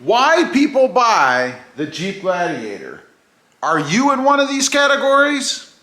Why people buy the Jeep Gladiator. Are you in one of these categories?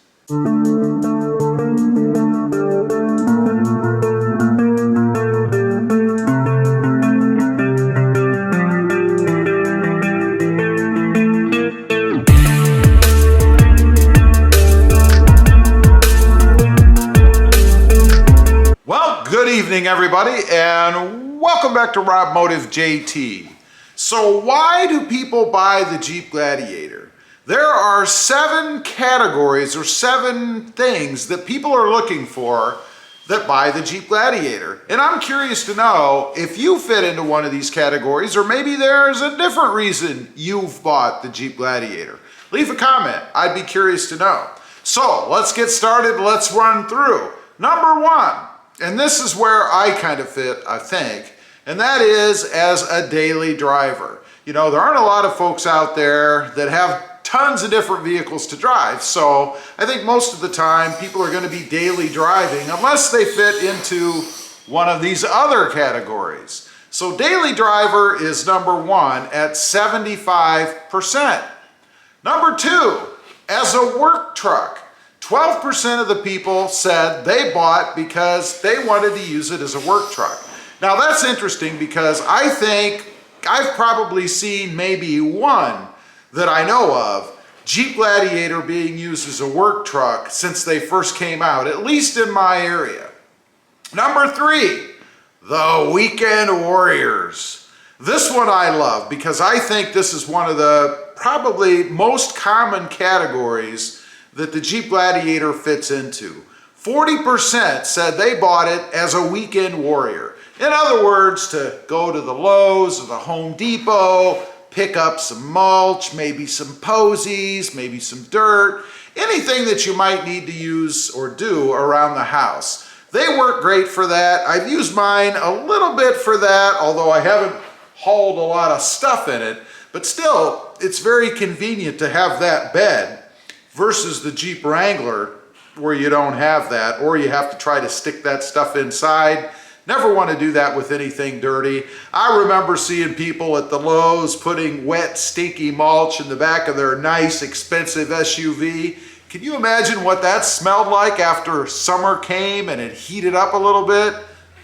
Well, good evening everybody, and welcome back to Rob Motive JT. So why do people buy the Jeep Gladiator? There are 7 categories or 7 things that people are looking for that buy the Jeep Gladiator. And I'm curious to know if you fit into one of these categories, or maybe there's a different reason you've bought the Jeep Gladiator. Leave a comment, I'd be curious to know. So let's get started, let's run through. Number 1, and this is where I kind of fit, I think, and that is as a daily driver. You know, there aren't a lot of folks out there that have tons of different vehicles to drive, so I think most of the time people are going to be daily driving unless they fit into one of these other categories. So daily driver is number 1 at 75%. Number 2, as a work truck. 12% of the people said they bought because they wanted to use it as a work truck. Now that's interesting because I think I've probably seen maybe one that I know of, Jeep Gladiator being used as a work truck since they first came out, at least in my area. Number 3, the Weekend Warriors. This one I love because I think this is one of the probably most common categories that the Jeep Gladiator fits into. 40% said they bought it as a weekend warrior. In other words, to go to the Lowe's or the Home Depot, pick up some mulch, maybe some posies, maybe some dirt, anything that you might need to use or do around the house. They work great for that. I've used mine a little bit for that, although I haven't hauled a lot of stuff in it, but still, it's very convenient to have that bed versus the Jeep Wrangler where you don't have that, or you have to try to stick that stuff inside. Never want to do that with anything dirty. I remember seeing people at the Lowe's putting wet, stinky mulch in the back of their nice, expensive SUV. Can you imagine what that smelled like after summer came and it heated up a little bit?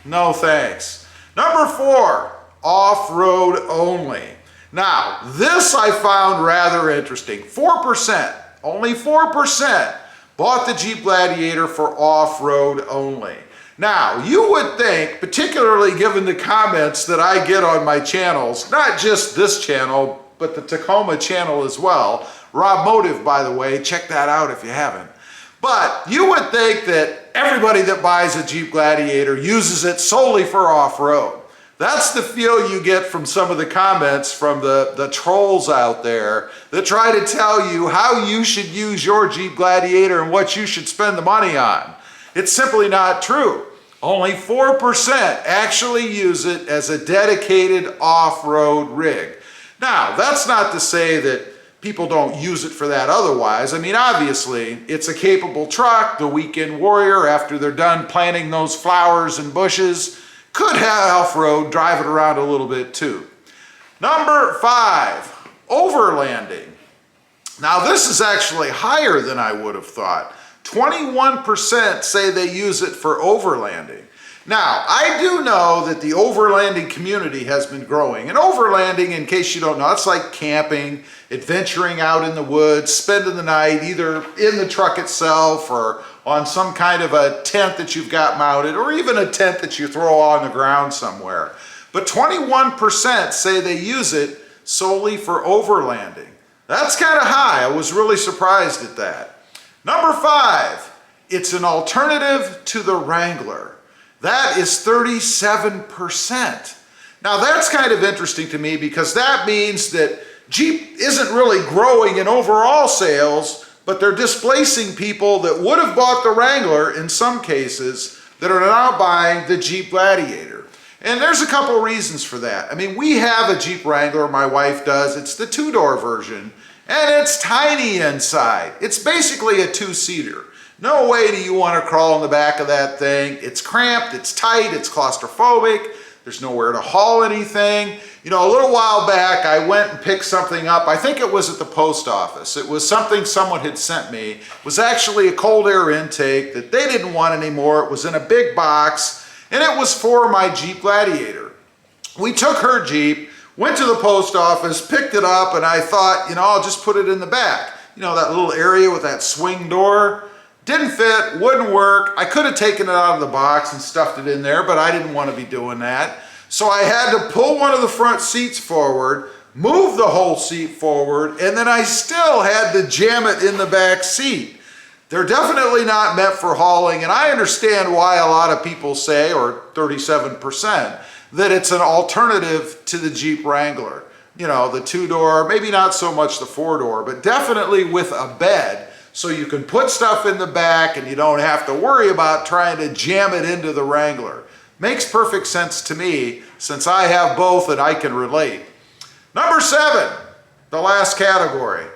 No thanks. Number 4, Off-Road Only. Now, this I found rather interesting. 4%. Only 4% bought the Jeep Gladiator for off-road only. Now, you would think, particularly given the comments that I get on my channels, not just this channel, but the Tacoma channel as well. Rob Motive, by the way, check that out if you haven't. But you would think that everybody that buys a Jeep Gladiator uses it solely for off-road. That's the feel you get from some of the comments from the trolls out there that try to tell you how you should use your Jeep Gladiator and what you should spend the money on. It's simply not true. Only 4% actually use it as a dedicated off-road rig. Now, that's not to say that people don't use it for that otherwise. I mean, obviously, it's a capable truck. The Weekend Warrior, after they're done planting those flowers and bushes, could have off-road, drive it around a little bit too. Number 5, overlanding. Now this is actually higher than I would have thought. 21% say they use it for overlanding. Now, I do know that the overlanding community has been growing. And overlanding, in case you don't know, it's like camping, adventuring out in the woods, spending the night either in the truck itself or on some kind of a tent that you've got mounted, or even a tent that you throw on the ground somewhere. But 21% say they use it solely for overlanding. That's kind of high. I was really surprised at that. Number 5, it's an alternative to the Wrangler. That is 37%. Now that's kind of interesting to me because that means that Jeep isn't really growing in overall sales, but they're displacing people that would have bought the Wrangler in some cases that are now buying the Jeep Gladiator. And there's a couple reasons for that. I mean, we have a Jeep Wrangler, my wife does. It's the 2-door version, and it's tiny inside. It's basically a 2-seater. No way do you want to crawl in the back of that thing. It's cramped, it's tight, it's claustrophobic. There's nowhere to haul anything. You know, a little while back, I went and picked something up. I think it was at the post office. It was something someone had sent me. It was actually a cold air intake that they didn't want anymore. It was in a big box, and it was for my Jeep Gladiator. We took her Jeep, went to the post office, picked it up, and I thought, you know, I'll just put it in the back. You know, that little area with that swing door. Didn't fit, wouldn't work. I could have taken it out of the box and stuffed it in there, but I didn't want to be doing that. So I had to pull one of the front seats forward, move the whole seat forward, and then I still had to jam it in the back seat. They're definitely not meant for hauling, and I understand why a lot of people say, or 37%, that it's an alternative to the Jeep Wrangler. You know, the two-door, maybe not so much the four-door, but definitely with a bed, so you can put stuff in the back and you don't have to worry about trying to jam it into the Wrangler. Makes perfect sense to me since I have both and I can relate. Number 7, the last category,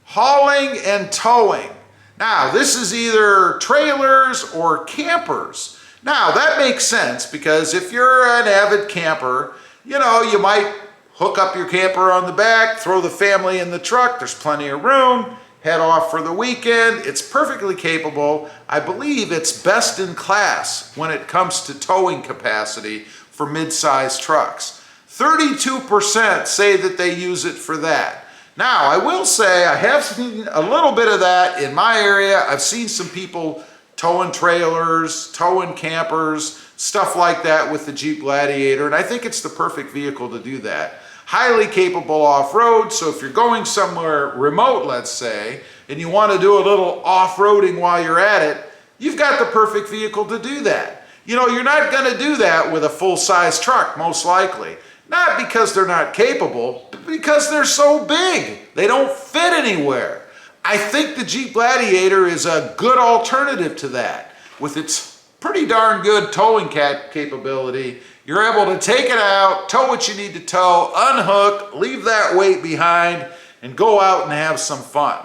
hauling and towing. Now, this is either trailers or campers. Now, that makes sense because if you're an avid camper, you know, you might hook up your camper on the back, throw the family in the truck, there's plenty of room, head off for the weekend. It's perfectly capable. I believe it's best in class when it comes to towing capacity for mid-size trucks. 32% say that they use it for that. Now, I will say I have seen a little bit of that in my area. I've seen some people towing trailers, towing campers, stuff like that with the Jeep Gladiator, and I think it's the perfect vehicle to do that. Highly capable off-road, so if you're going somewhere remote, let's say, and you want to do a little off-roading while you're at it, you've got the perfect vehicle to do that. You know, you're not going to do that with a full-size truck, most likely. Not because they're not capable, but because they're so big. They don't fit anywhere. I think the Jeep Gladiator is a good alternative to that. With its pretty darn good towing capability, you're able to take it out, tow what you need to tow, unhook, leave that weight behind, and go out and have some fun.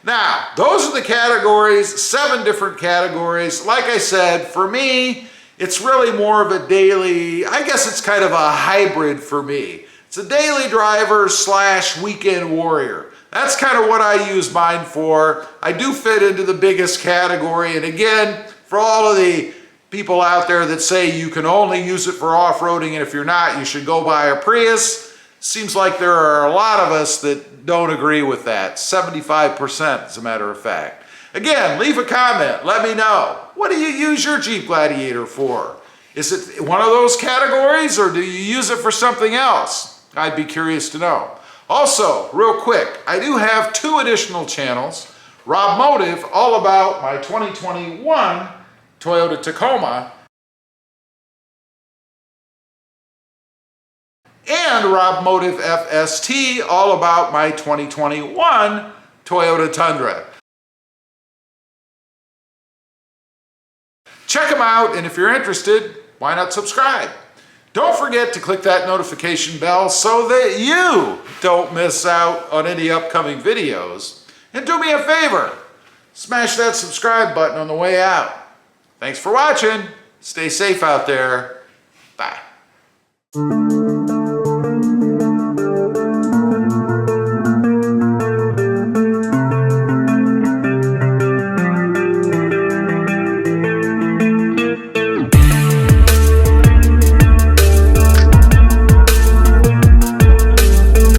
Now, those are the categories, 7 different categories. Like I said, for me, it's really more of a daily, I guess it's kind of a hybrid for me. It's a daily driver / weekend warrior. That's kind of what I use mine for. I do fit into the biggest category, and again, for all of the people out there that say you can only use it for off-roading, and if you're not, you should go buy a Prius. Seems like there are a lot of us that don't agree with that. 75%, as a matter of fact. Again, leave a comment. Let me know. What do you use your Jeep Gladiator for? Is it one of those categories, or do you use it for something else? I'd be curious to know. Also, real quick, I do have 2 additional channels. Rob Motive, all about my 2021 Toyota Tacoma, and Rob Motive FST, all about my 2021 Toyota Tundra. Check them out, and if you're interested, why not subscribe? Don't forget to click that notification bell so that you don't miss out on any upcoming videos. And do me a favor, smash that subscribe button on the way out. Thanks for watching. Stay safe out there. Bye.